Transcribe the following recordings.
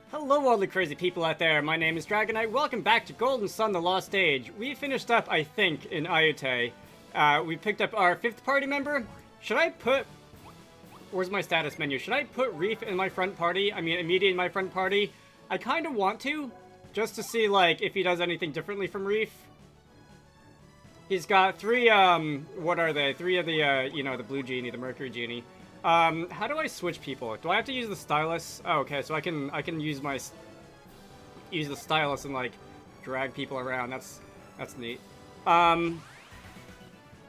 Hello all the crazy people out there, my name is Dragonite, welcome back to Golden Sun The Lost Age. We finished up, I think, in Ayute. We picked up our 5th party member. Should I put... Where's my status menu? Should I put Reef in my front party? I mean, Immediate in my front party? I kind of want to, just to see, like, if he does anything differently from Reef. He's got 3, what are they? 3 of the, the Blue Genie, the Mercury Genie. How do I switch people? Do I have to use the stylus? Oh, okay, so I can use the stylus and like drag people around. That's neat.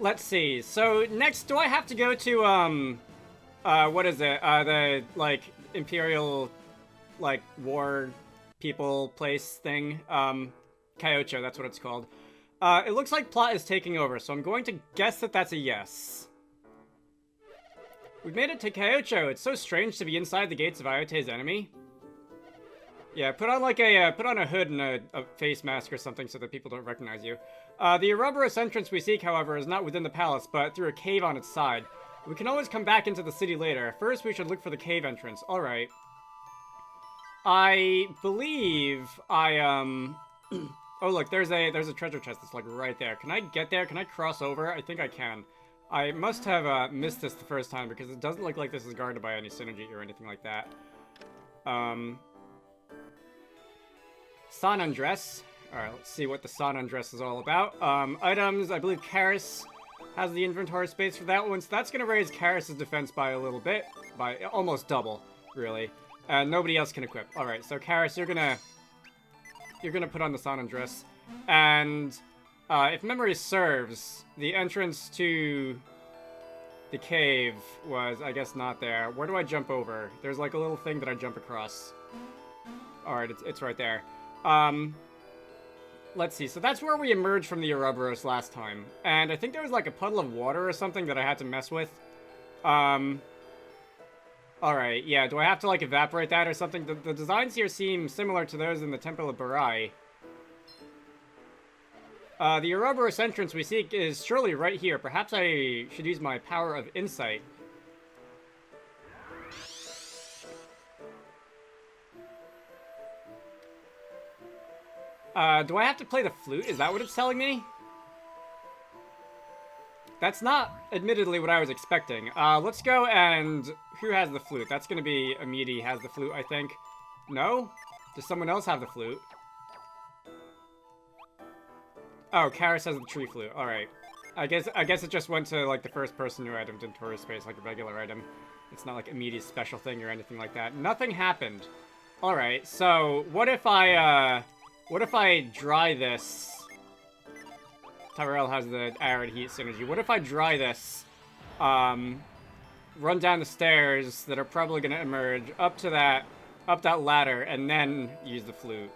Let's see. So next, do I have to go to what is it? The like Imperial like war people place thing. Kyocho, that's what it's called. It looks like plot is taking over, so I'm going to guess that that's a yes. We've made it to Kyocho. It's so strange to be inside the gates of Ayote's enemy. Yeah, put on like a hood and a face mask or something so that people don't recognize you. The Ouroborororos entrance we seek, however, is not within the palace, but through a cave on its side. We can always come back into the city later. First, we should look for the cave entrance. All right. I believe I Oh, look, there's a treasure chest that's like right there. Can I get there? Can I cross over? I think I can. I must have missed this the first time because it doesn't look like this is guarded by any synergy or anything like that. San Andres. Alright, let's see what the San Andres is all about. Items, I believe Karis has the inventory space for that one, so that's going to raise Karis' defense by a little bit. By almost double, really. And nobody else can equip. Alright, so Karis, you're gonna put on the San Andres. And... if memory serves, the entrance to the cave was, I guess, not there. Where do I jump over? There's like a little thing that I jump across. Alright, it's right there. Let's see. So that's where we emerged from the Ouroborororos last time. And I think there was like a puddle of water or something that I had to mess with. Alright, yeah. Do I have to like evaporate that or something? The designs here seem similar to those in the Temple of Barai. The Ouroborororos entrance we seek is surely right here. Perhaps I should use my power of insight. Do I have to play the flute? Is that what it's telling me? That's not, admittedly, what I was expecting. Let's go and... Who has the flute? That's gonna be Amidi has the flute, I think. No? Does someone else have the flute? Oh, Karis has the tree flute. Alright. I guess it just went to, like, the first person who had inventory space, like a regular item. It's not, like, Amidi's special thing or anything like that. Nothing happened. Alright, so, what if I dry this? Tyrell has the arid heat synergy. What if I dry this, run down the stairs that are probably gonna emerge up that ladder, and then use the flute?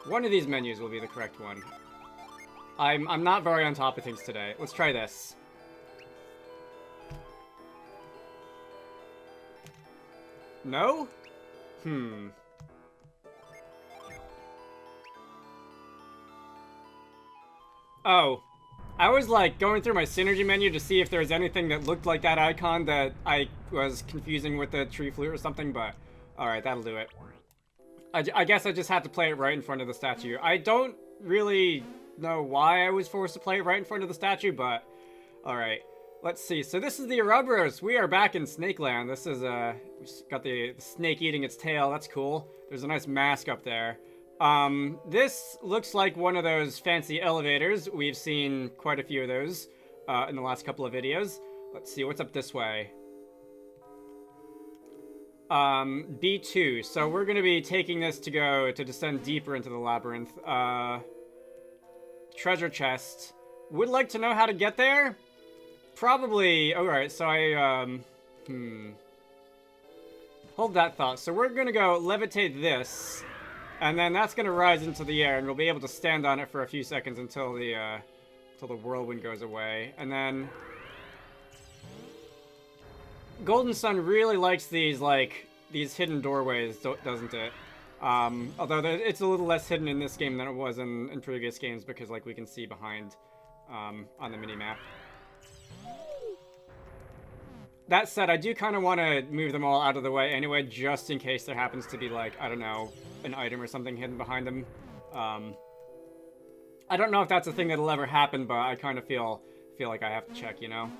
One of these menus will be the correct one. I'm not very on top of things today. Let's try this. No? Oh. I was like going through my synergy menu to see if there was anything that looked like that icon that I was confusing with the tree flute or something, but alright, that'll do it. I guess I just have to play it right in front of the statue. I don't really know why I was forced to play it right in front of the statue, but... Alright, let's see. So this is the Ouroborororos. We are back in Snakeland. This is, we just got the snake eating its tail. That's cool. There's a nice mask up there. This looks like one of those fancy elevators. We've seen quite a few of those, in the last couple of videos. Let's see, what's up this way? B2. So we're going to be taking this to descend deeper into the labyrinth. Treasure chest. Would like to know how to get there? Probably. Alright, so hold that thought. So we're going to go levitate this, and then that's going to rise into the air, and we'll be able to stand on it for a few seconds until the whirlwind goes away. And then... Golden Sun really likes these hidden doorways, doesn't it? Although it's a little less hidden in this game than it was in previous games, because, like, we can see behind, on the mini-map. that said, I do kind of want to move them all out of the way anyway, just in case there happens to be, like, I don't know, an item or something hidden behind them. I don't know if that's a thing that'll ever happen, but I kind of feel like I have to check, you know?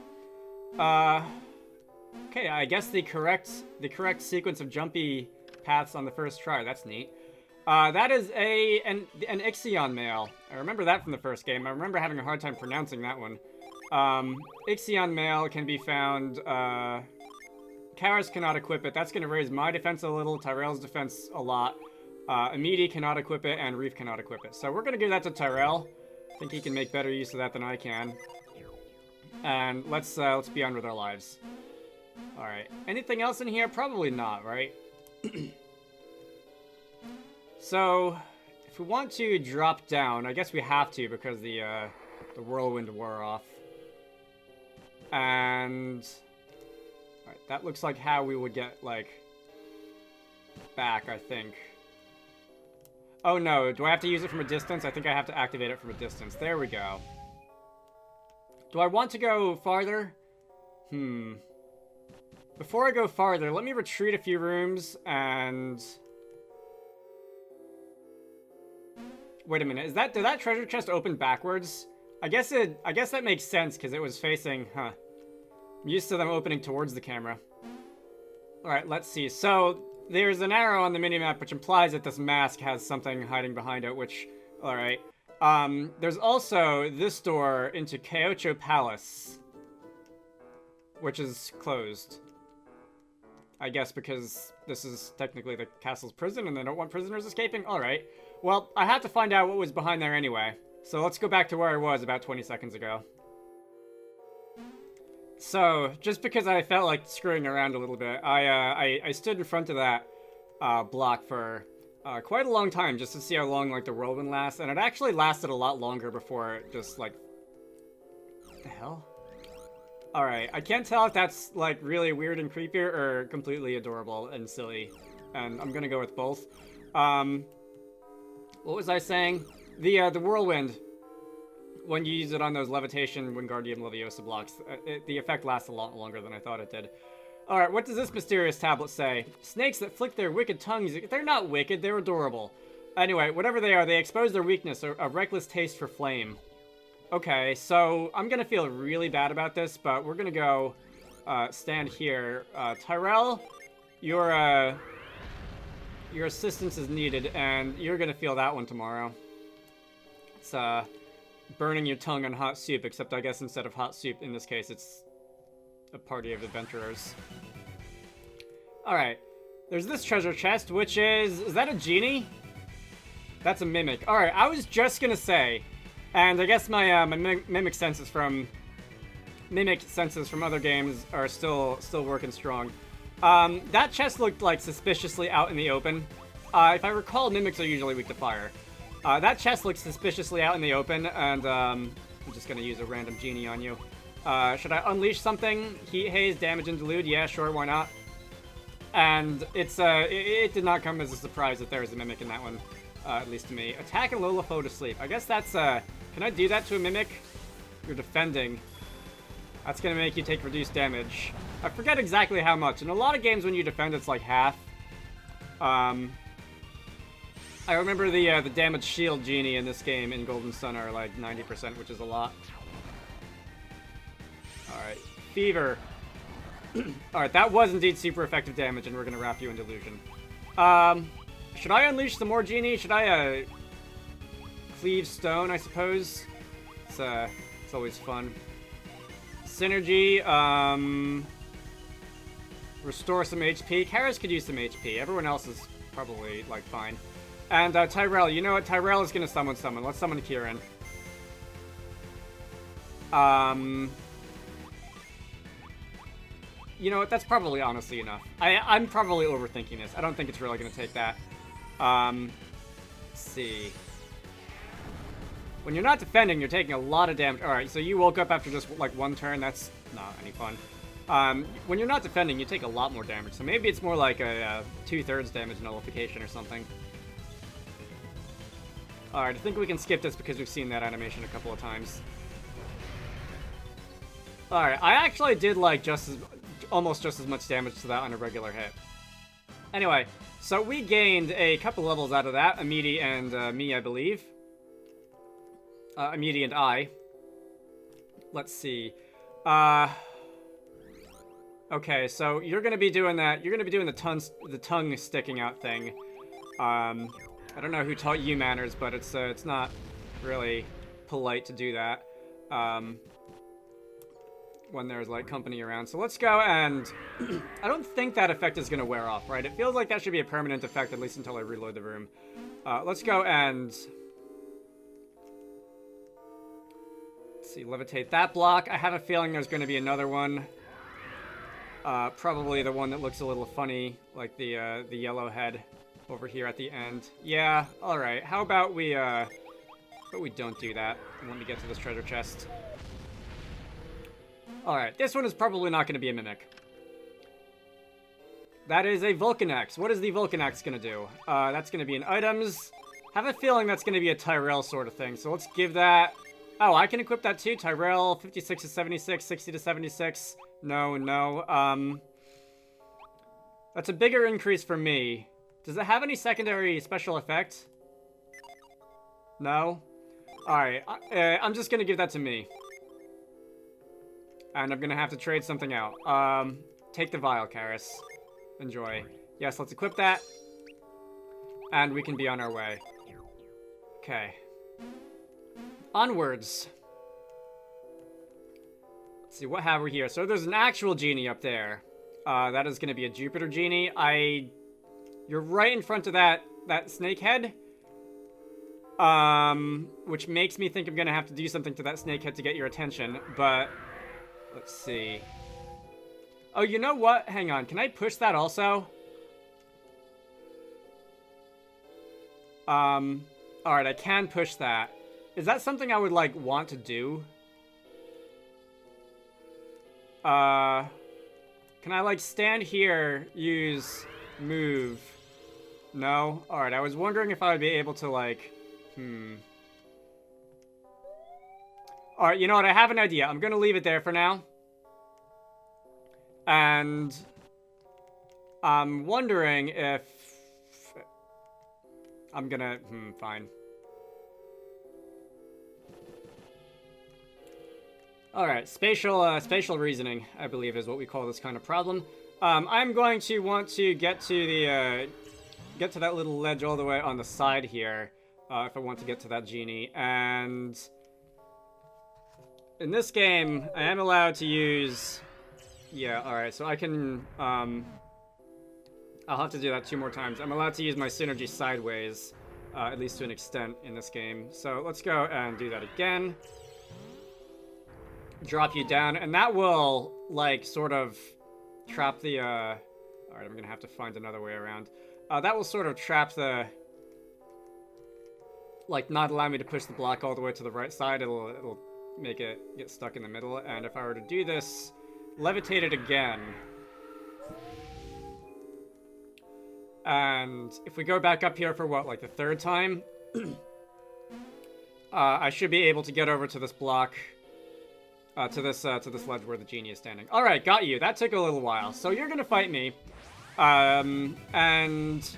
Okay, I guess the correct sequence of jumpy paths on the first try. That's neat. That is an Ixion mail. I remember that from the first game. I remember having a hard time pronouncing that one. Ixion mail can be found. Karis cannot equip it. That's going to raise my defense a little, Tyrell's defense a lot. Amidi cannot equip it, and Reef cannot equip it. So we're going to give that to Tyrell. I think he can make better use of that than I can. And let's be on with our lives. Alright. Anything else in here? Probably not, right? So, if we want to drop down, I guess we have to because the whirlwind wore off. And... Alright, that looks like how we would get, like, back, I think. Oh no, do I have to use it from a distance? I think I have to activate it from a distance. There we go. Do I want to go farther? Before I go farther, let me retreat a few rooms and... Wait a minute, did that treasure chest open backwards? I guess that makes sense because it was facing, I'm used to them opening towards the camera. Alright, let's see. So, there's an arrow on the minimap which implies that this mask has something hiding behind it, which, alright. There's also this door into Kyocho Palace, which is closed. I guess because this is technically the castle's prison and they don't want prisoners escaping? Alright. Well, I have to find out what was behind there anyway. So let's go back to where I was about 20 seconds ago. So, just because I felt like screwing around a little bit, I stood in front of that block for quite a long time just to see how long, like, the whirlwind lasts. And it actually lasted a lot longer before it just, like... What the hell? Alright, I can't tell if that's, like, really weird and creepy or completely adorable and silly. And I'm gonna go with both. What was I saying? The whirlwind, when you use it on those levitation Wingardium Leviosa blocks, the effect lasts a lot longer than I thought it did. Alright, what does this mysterious tablet say? Snakes that flick their wicked tongues, they're not wicked, they're adorable. Anyway, whatever they are, they expose their weakness, a reckless taste for flame. Okay, so I'm gonna feel really bad about this, but we're gonna go stand here. Tyrell, your assistance is needed, and you're gonna feel that one tomorrow. It's burning your tongue on hot soup, except I guess instead of hot soup, in this case, it's a party of adventurers. Alright, there's this treasure chest, which is that a genie? That's a mimic. Alright, I was just gonna say, and I guess my mimic senses from other games are still working strong. That chest looked like suspiciously out in the open. If I recall, mimics are usually weak to fire. That chest looks suspiciously out in the open, and I'm just gonna use a random genie on you. Should I unleash something? Heat, haze, damage, and delude? Yeah, sure, why not? And it did not come as a surprise that there is a mimic in that one, at least to me. Attack and lull a foe to sleep. I guess that's can I do that to a mimic? You're defending. That's gonna make you take reduced damage. I forget exactly how much. In a lot of games when you defend, it's like half. I remember the damage shield genie in this game in Golden Sun are like 90%, which is a lot. Alright. Fever. Alright, that was indeed super effective damage, and we're gonna wrap you in delusion. Should I unleash some more genie? Should I, cleave stone, I suppose? It's always fun. Synergy, restore some HP. Karis could use some HP. Everyone else is probably, like, fine. And, Tyrell, you know what? Tyrell is gonna summon someone. Let's summon Kieran. You know what? That's probably honestly enough. I'm probably overthinking this. I don't think it's really gonna take that. Let's see. When you're not defending, you're taking a lot of damage. Alright, so you woke up after just, like, one turn. That's not any fun. When you're not defending, you take a lot more damage. So maybe it's more like a 2/3 damage nullification or something. Alright, I think we can skip this because we've seen that animation a couple of times. Alright, I actually did like just as... almost just as much damage to that on a regular hit. Anyway, so we gained a couple levels out of that. Amidi and me, I believe. Amidi and I. Let's see. Okay, so you're gonna be doing that. You're gonna be doing the tongue sticking out thing. I don't know who taught you manners, but it's not really polite to do that when there's like company around. So let's go and I don't think that effect is gonna wear off, right? It feels like that should be a permanent effect, at least until I reload the room. Let's go and let's see, levitate that block. I have a feeling there's gonna be another one. Probably the one that looks a little funny, like the yellow head over here at the end. Yeah, alright. How about we don't do that and let me get to this treasure chest. Alright, this one is probably not going to be a mimic. That is a Vulcanex. What is the Vulcanex going to do? That's going to be in items. Have a feeling that's going to be a Tyrell sort of thing, so let's give that... Oh, I can equip that too? Tyrell, 56 to 76, 60 to 76. No. That's a bigger increase for me. Does it have any secondary special effect? No? Alright, I'm just gonna give that to me. And I'm gonna have to trade something out. Take the vial, Karis. Enjoy. Yes, let's equip that. And we can be on our way. Okay. Onwards. Let's see, what have we here? So there's an actual genie up there. That is gonna be a Jupiter genie. You're right in front of that snake head. Which makes me think I'm gonna have to do something to that snake head to get your attention, but let's see. Oh, you know what? Hang on. Can I push that also? Alright, I can push that. Is that something I would, like, want to do? Can I, like, stand here, use move? No? Alright, I was wondering if I would be able to, like... Alright, you know what? I have an idea. I'm gonna leave it there for now. And... I'm wondering if... I'm gonna... fine. Alright, spatial reasoning, I believe, is what we call this kind of problem. I'm going to want to get to the, get to that little ledge all the way on the side here, if I want to get to that genie, and... In this game, I am allowed to use... Yeah, alright, so I can, I'll have to do that 2 more times. I'm allowed to use my synergy sideways, at least to an extent in this game. So let's go and do that again. Drop you down, and that will, like, sort of trap the, Alright, I'm gonna have to find another way around. That will sort of trap the... Like, not allow me to push the block all the way to the right side. It'll make it get stuck in the middle, and if I were to do this, levitate it again. And if we go back up here for what, like the 3rd time? I should be able to get over to this block... to this ledge where the genie is standing. Alright, got you. That took a little while. So you're gonna fight me. And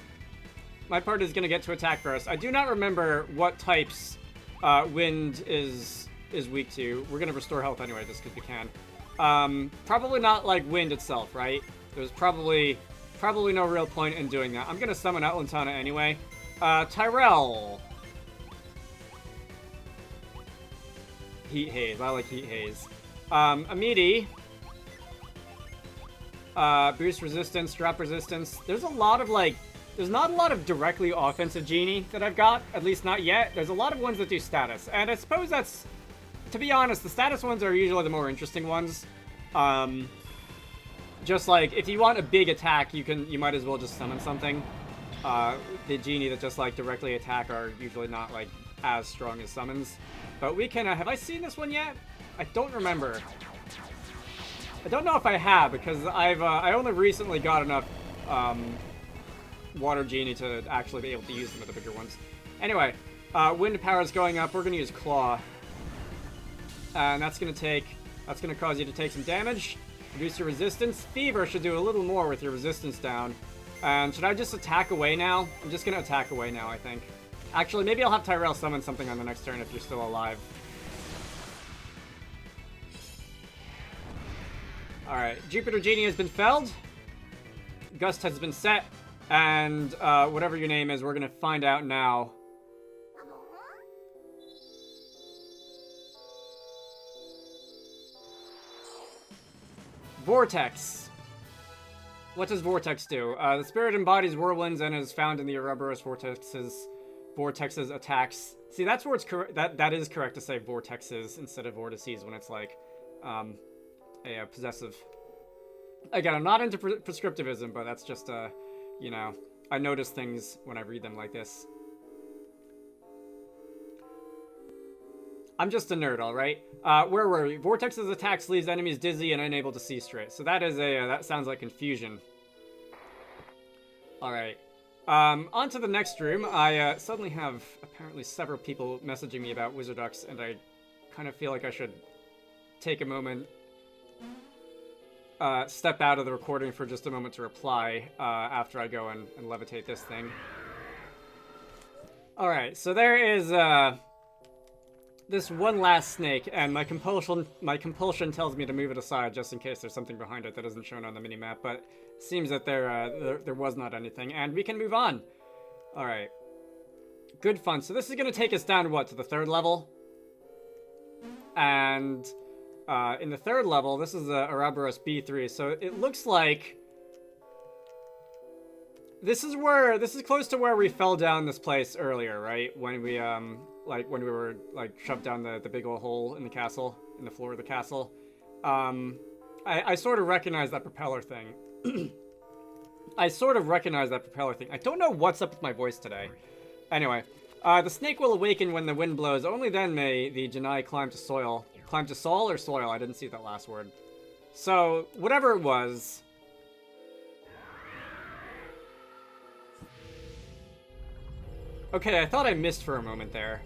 my part is gonna get to attack first. I do not remember what types wind is weak to. We're gonna restore health anyway, just because we can. Probably not like wind itself, right? There's probably no real point in doing that. I'm gonna summon out Lantana anyway. Tyrell. Heat Haze. I like Heat Haze. Amidi. Boost resistance, drop resistance. There's a lot of, like... There's not a lot of directly offensive genie that I've got. At least not yet. There's a lot of ones that do status. And I suppose that's... To be honest, the status ones are usually the more interesting ones. Just like, if you want a big attack, you might as well just summon something. The genie that just, like, directly attack are usually not, like, as strong as summons. But we can, have I seen this one yet? I don't remember. I don't know if I have, because I only recently got enough, water genie to actually be able to use them with the bigger ones. Anyway, wind power is going up. We're gonna use Claw. And that's gonna cause you to take some damage. Reduce your resistance. Fever should do a little more with your resistance down. And should I just attack away now? I'm just gonna attack away now, I think. Actually, maybe I'll have Tyrell summon something on the next turn if you're still alive. Alright, Jupiter Genie has been felled. Gust has been set. And whatever your name is, we're gonna find out now. Vortex. What does Vortex do? The spirit embodies whirlwinds and is found in the Ouroborororos vortexes attacks. See, that's where it's correct. That is correct to say vortexes instead of vortices when it's like a possessive. Again, I'm not into prescriptivism, but that's just you know, I notice things when I read them like this. I'm just a nerd, all right. Where were we? Vortex's attacks leaves enemies dizzy and unable to see straight. So that is a that sounds like confusion. All right. On to the next room. I suddenly have apparently several people messaging me about Wizarducks, and I kind of feel like I should take a moment, step out of the recording for just a moment to reply after I go and levitate this thing. All right. So there is this one last snake, and my compulsion tells me to move it aside just in case there's something behind it that isn't shown on the minimap, but it seems that there was not anything, and we can move on. All right. Good fun. So this is going to take us down, what, to the 3rd level? And in the 3rd level, this is Ouroborororos B3, so it looks like this is close to where we fell down this place earlier, right? When we when we were like shoved down the big old hole in the castle, in the floor of the castle. I sort of recognize that propeller thing. I don't know what's up with my voice today. Anyway, the snake will awaken when the wind blows. Only then may the Janai climb to soil. Climb to soil or soil? I didn't see that last word. So, whatever it was. Okay, I thought I missed for a moment there.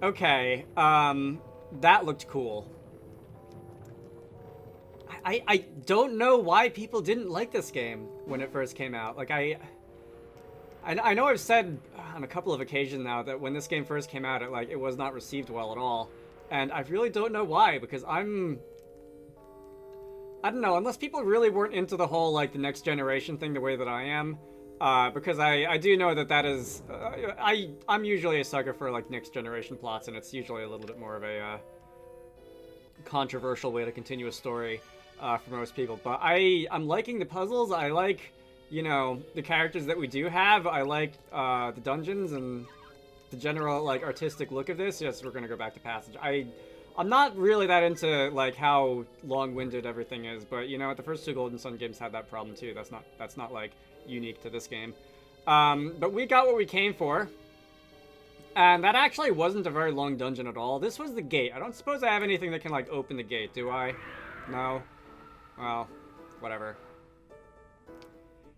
Okay, that looked cool. I don't know why people didn't like this game when it first came out. Like, I know I've said on a couple of occasions now that when this game first came out, it was not received well at all. And I really don't know why, because I don't know, unless people really weren't into the whole, like, the next generation thing the way that I am. Because I do know that is, I'm usually a sucker for, like, next generation plots, and it's usually a little bit more of a, controversial way to continue a story, for most people. But I'm liking the puzzles. I like, you know, the characters that we do have. I like, the dungeons and the general, like, artistic look of this. Yes, we're gonna go back to Passage. I'm not really that into, like, how long-winded everything is, but, you know, the first 2 Golden Sun games had that problem, too. That's not, like, unique to this game. But we got what we came for. And that actually wasn't a very long dungeon at all. This was the gate. I don't suppose I have anything that can, like, open the gate, do I? No? Well, whatever.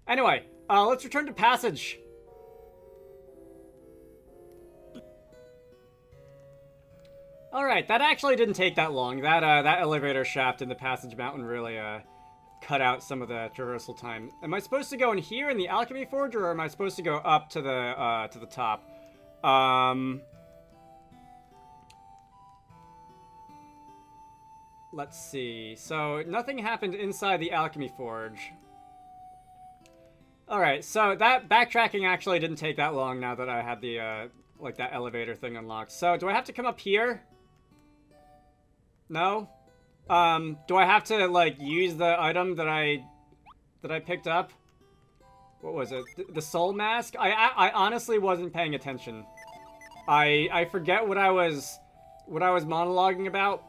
Anyway, let's return to Passage. Alright, that actually didn't take that long. That elevator shaft in the Passage Mountain really, cut out some of the traversal time. Am I supposed to go in here in the Alchemy Forge, or am I supposed to go up to the top? Let's see. So, nothing happened inside the Alchemy Forge. Alright, so that backtracking actually didn't take that long now that I had the, like, that elevator thing unlocked. So, do I have to come up here? No? Do I have to, like, use the item that I picked up? What was it? The soul mask? I honestly wasn't paying attention. I forget what I was monologuing about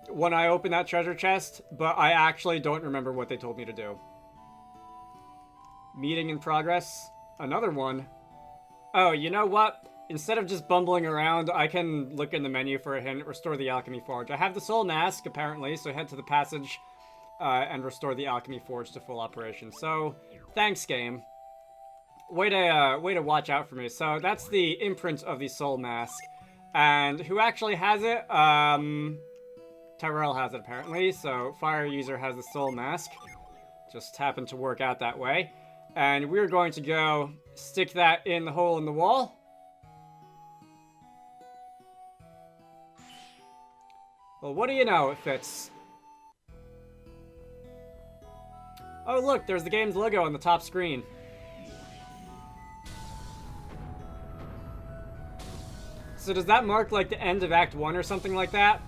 when I opened that treasure chest, but I actually don't remember what they told me to do. Meeting in progress. Another one. Oh, you know what? instead of just bumbling around, I can look in the menu for a hint, restore the Alchemy Forge. I have the Soul Mask, apparently, so head to the passage and restore the Alchemy Forge to full operation. So, thanks, game. Way to watch out for me. So, that's the imprint of the Soul Mask. And who actually has it? Tyrell has it, apparently. So, Fire User has the Soul Mask. Just happened to work out that way. And we're going to go stick that in the hole in the wall. Well, what do you know? It fits. Oh, look, there's the game's logo on the top screen. So does that mark, like, the end of Act 1 or something like that?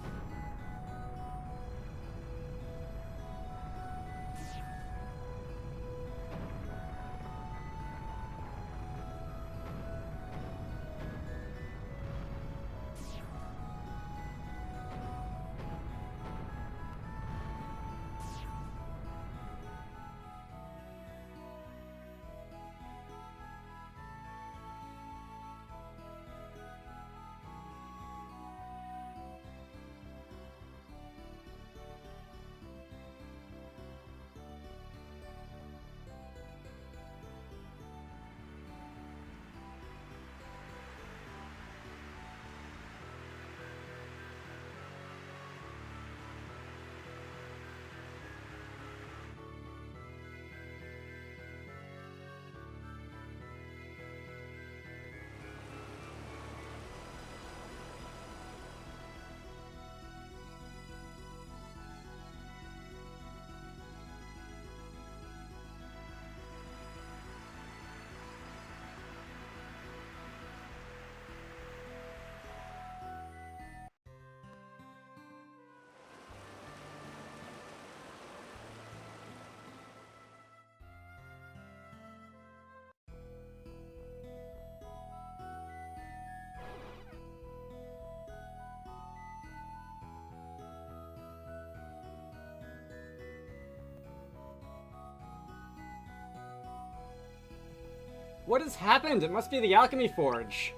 What has happened? It must be the Alchemy Forge.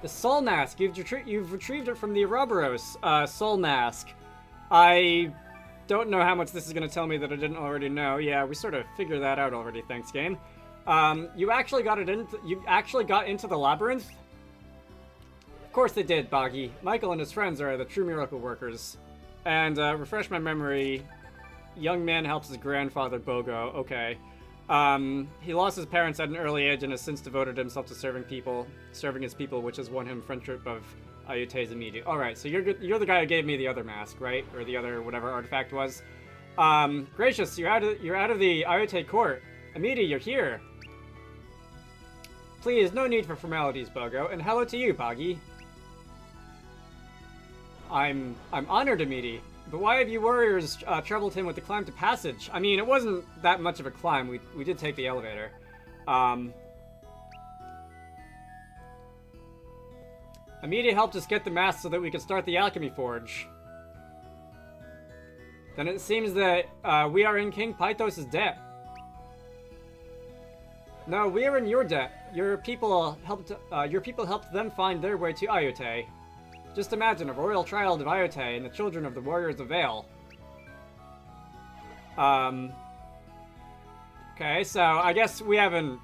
The Soul Mask. You've retrieved it from the Ouroborororos Soul Mask. I don't know how much this is going to tell me that I didn't already know. Yeah, we sort of figured that out already, thanks, game. You actually got into the labyrinth? Of course they did, Boggy. Michael and his friends are the true miracle workers. And, refresh my memory, young man helps his grandfather, Bogo. Okay. He lost his parents at an early age and has since devoted himself to serving his people, which has won him friendship of Ayote's immediate. Alright, so you're the guy who gave me the other mask, right? Or the other whatever artifact was. Gracious, you're out of the Ayote court. Amity, you're here. Please, no need for formalities, Bogo, and hello to you, Boggy. I'm honored, Amity, but why have you warriors troubled him with the climb to passage? I mean, it wasn't that much of a climb. We did take the elevator. Amity helped us get the mask so that we could start the Alchemy Forge. Then it seems that we are in King Pythos' debt. No, we are in your debt. Your people helped them find their way to Ayote. Just imagine a royal child of Ayote and the children of the warriors of Vale. Okay, so I guess we haven't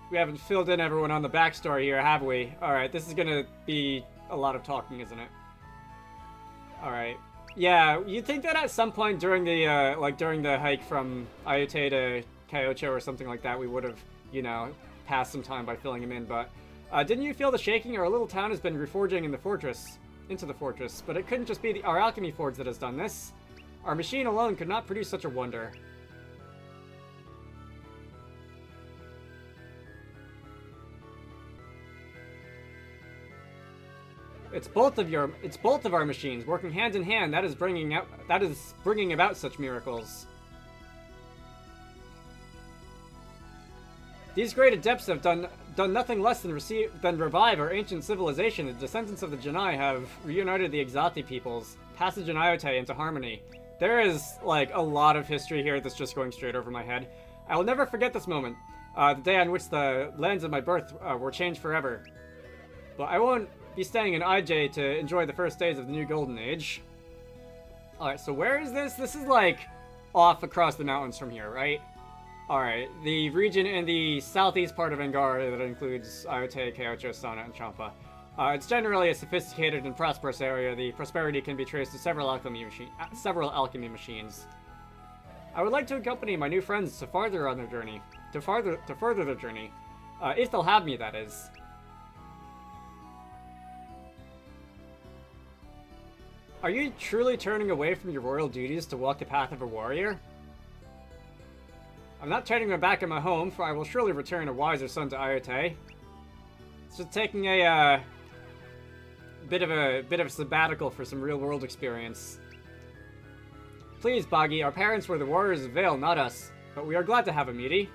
filled in everyone on the backstory here, have we? All right, this is gonna be a lot of talking, isn't it? All right. Yeah, you'd think that at some point during the during the hike from Ayote to Kyocho or something like that, we would have, you know, passed some time by filling him in. But didn't you feel the shaking? Our little town has been reforging into the fortress, but it couldn't just be our Alchemy Forge that has done this. Our machine alone could not produce such a wonder. It's both of our machines working hand in hand that is bringing about such miracles. These great adepts have done nothing less than revive our ancient civilization. The descendants of the Janai have reunited the Exati peoples, passage and Ayote into harmony. There is, like, a lot of history here that's just going straight over my head. I will never forget this moment. The day on which the lands of my birth were changed forever. But I won't be staying in IJ to enjoy the first days of the new golden age. Alright, so where is this? This is, like, off across the mountains from here, right? Alright, the region in the southeast part of Angara that includes Iote, Kyoto, Sana, and Champa. It's generally a sophisticated and prosperous area. The prosperity can be traced to several alchemy machines. I would like to accompany my new friends to further on their journey. To further their journey. If they'll have me, that is. Are you truly turning away from your royal duties to walk the path of a warrior? I'm not turning my back on my home, for I will surely return a wiser son to Iote. It's just taking a bit of a sabbatical for some real-world experience. Please, Boggy, our parents were the warriors of Vale, not us. But we are glad to have a meaty.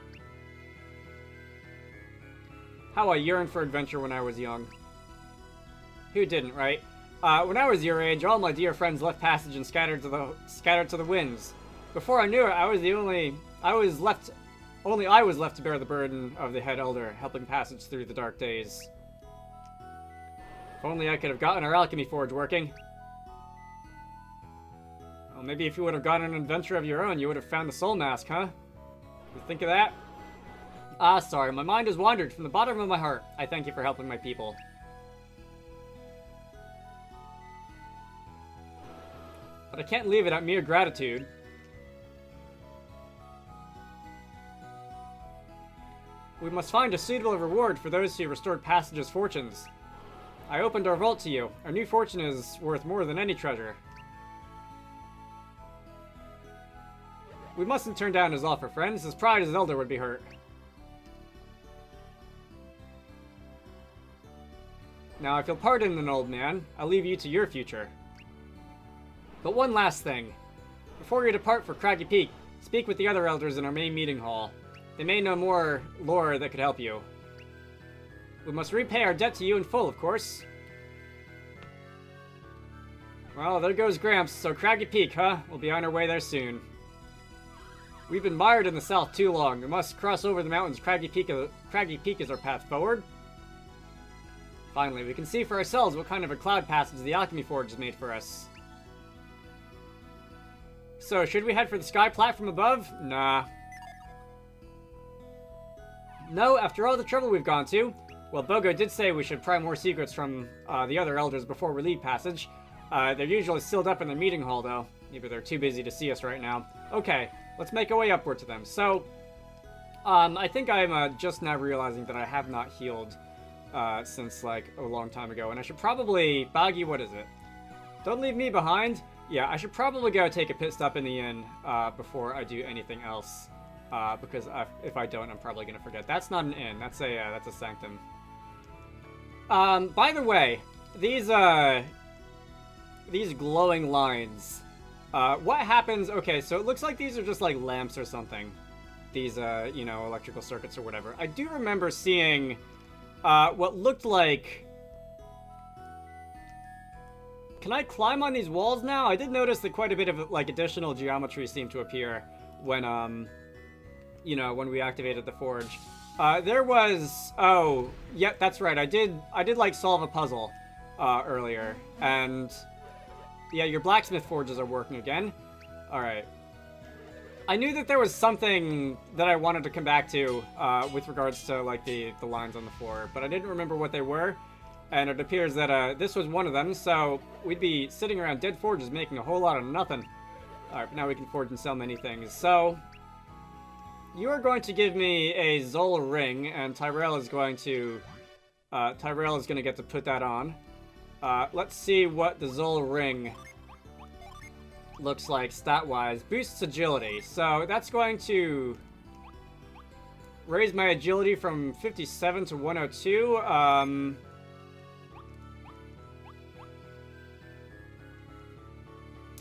How I yearned for adventure when I was young. Who didn't, right? When I was your age, all my dear friends left passage and scattered to the winds. Before I knew it, only I was left to bear the burden of the head elder, helping passage through the dark days. If only I could have gotten our Alchemy Forge working. Well, maybe if you would have gotten an adventure of your own, you would have found the soul mask, huh? You think of that? Ah, sorry, my mind has wandered from the bottom of my heart. I thank you for helping my people. But I can't leave it at mere gratitude. We must find a suitable reward for those who restored Passage's fortunes. I opened our vault to you. Our new fortune is worth more than any treasure. We mustn't turn down his offer, friends. His pride as elder would be hurt. Now, if you'll pardon an old man, I'll leave you to your future. But one last thing. Before you depart for Craggy Peak, speak with the other elders in our main meeting hall. They may know more lore that could help you. We must repay our debt to you in full, of course. Well, there goes Gramps, so Craggy Peak, huh? We'll be on our way there soon. We've been mired in the south too long. We must cross over the mountains. Craggy Peak is our path forward. Finally, we can see for ourselves what kind of a cloud passage the Alchemy Forge has made for us. So, should we head for the sky platform above? Nah. No, after all the trouble we've gone to. Well, Bogo did say we should pry more secrets from the other elders before we leave Passage. They're usually sealed up in the meeting hall, though. Maybe they're too busy to see us right now. Okay, let's make our way upward to them. So, I think I'm just now realizing that I have not healed since, like, a long time ago. And I should probably... Boggy, what is it? Don't leave me behind? Yeah, I should probably go take a pit stop in the inn before I do anything else. Because if I don't, I'm probably going to forget. That's not an inn. That's a sanctum. By the way, these glowing lines. What happens... Okay, so it looks like these are just like lamps or something. These, you know, electrical circuits or whatever. I do remember seeing what looked like... Can I climb on these walls now? I did notice that quite a bit of, like, additional geometry seemed to appear when, you know, when we activated the forge. There was... Oh, yep, that's right. I did, like, solve a puzzle, earlier. And, yeah, your blacksmith forges are working again. Alright. I knew that there was something that I wanted to come back to, with regards to, like, the lines on the floor, but I didn't remember what they were. And it appears that this was one of them, so we'd be sitting around dead forges making a whole lot of nothing. Alright, but now we can forge and sell many things. So, you are going to give me a Zol ring, and Tyrell is going to get to put that on. Let's see what the Zol ring looks like stat-wise. Boosts agility, so that's going to raise my agility from 57 to 102.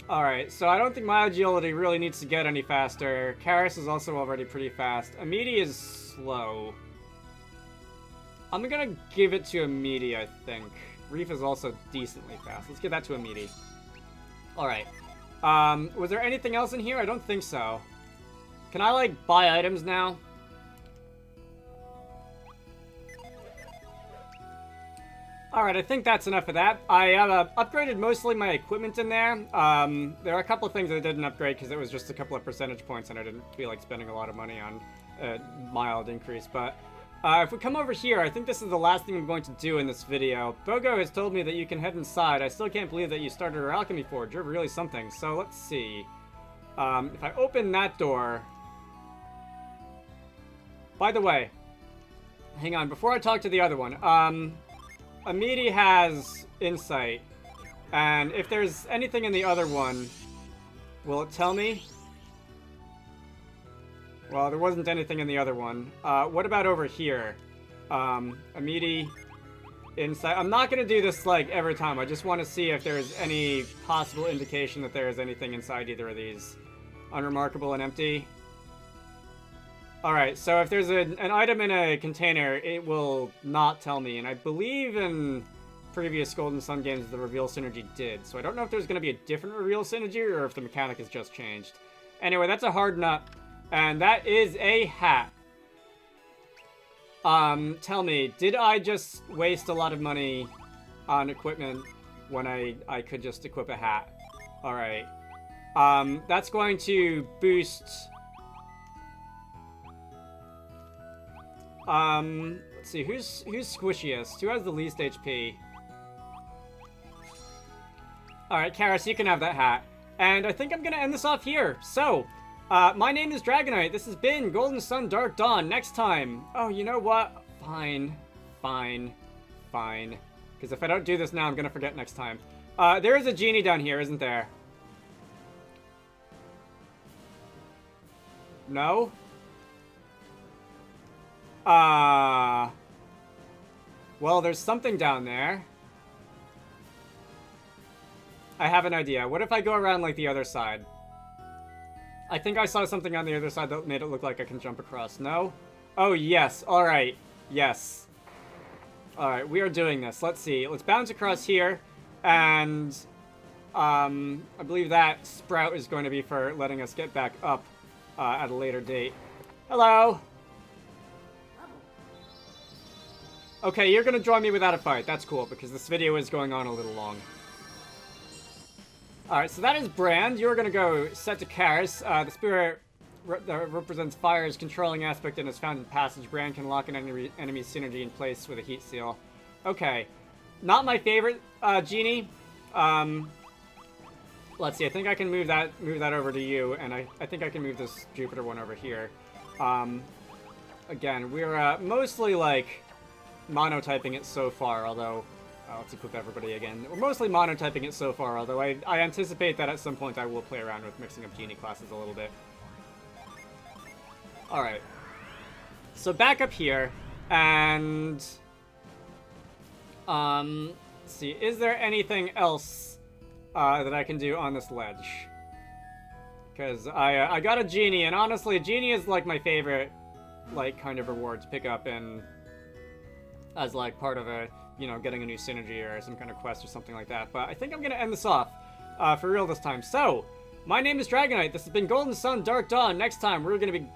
Alright, so I don't think my agility really needs to get any faster. Karis is also already pretty fast. Amidi is slow. I'm gonna give it to Amidi, I think. Reef is also decently fast. Let's give that to Amidi. Alright. Was there anything else in here? I don't think so. Can I, like, buy items now? Alright, I think that's enough of that. I upgraded mostly my equipment in there. There are a couple of things I didn't upgrade because it was just a couple of percentage points and I didn't feel like spending a lot of money on a mild increase. But if we come over here, I think this is the last thing I'm going to do in this video. Bogo has told me that you can head inside. I still can't believe that you started our Alchemy Forge. You're really something. So let's see. If I open that door... By the way, hang on, before I talk to the other one, Amity has insight, and if there's anything in the other one, will it tell me? Well, there wasn't anything in the other one. What about over here? Amity, insight. I'm not gonna do this, like, every time. I just want to see if there's any possible indication that there is anything inside either of these. Unremarkable and empty. Alright, so if there's an item in a container, it will not tell me. And I believe in previous Golden Sun games the reveal synergy did. So I don't know if there's going to be a different reveal synergy or if the mechanic has just changed. Anyway, that's a hard nut. And that is a hat. Tell me, did I just waste a lot of money on equipment when I could just equip a hat? Alright. That's going to boost... let's see, who's squishiest? Who has the least HP? Alright, Karis, you can have that hat. And I think I'm gonna end this off here. So, my name is Dragonite. This has been Golden Sun Dark Dawn. Next time... Oh, you know what? Fine. Fine. Fine. Because if I don't do this now, I'm gonna forget next time. There is a genie down here, isn't there? No? Well, there's something down there. I have an idea. What if I go around, like, the other side? I think I saw something on the other side that made it look like I can jump across. No? Oh, yes. Alright. Yes. Alright, we are doing this. Let's see. Let's bounce across here. And, I believe that sprout is going to be for letting us get back up, at a later date. Hello! Okay, you're gonna join me without a fight. That's cool, because this video is going on a little long. Alright, so that is Brand. You're gonna go set to Karis. The spirit that represents fire's controlling aspect and is found in Passage. Brand can lock an enemy synergy in place with a heat seal. Okay. Not my favorite, genie. Let's see, I think I can move that over to you, and I think I can move this Jupiter one over here. Again, we're, mostly, like... monotyping it so far, although... let's equip everybody again. We're mostly monotyping it so far, although I anticipate that at some point I will play around with mixing up genie classes a little bit. Alright. So back up here, and... let's see, is there anything else that I can do on this ledge? Because I got a genie, and honestly, a genie is like my favorite, like, kind of reward to pick up in... as, like, part of a, you know, getting a new synergy or some kind of quest or something like that. But I think I'm gonna end this off, for real this time. So, my name is Dragonite. This has been Golden Sun Dark Dawn. Next time, we're gonna be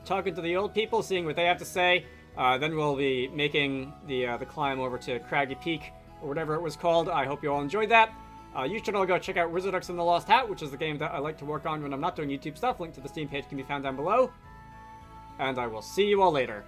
talking to the old people, seeing what they have to say. Then we'll be making the climb over to Craggy Peak, or whatever it was called. I hope you all enjoyed that. You should all go check out Wizarducks and the Lost Hat, which is the game that I like to work on when I'm not doing YouTube stuff. Link to the Steam page can be found down below. And I will see you all later.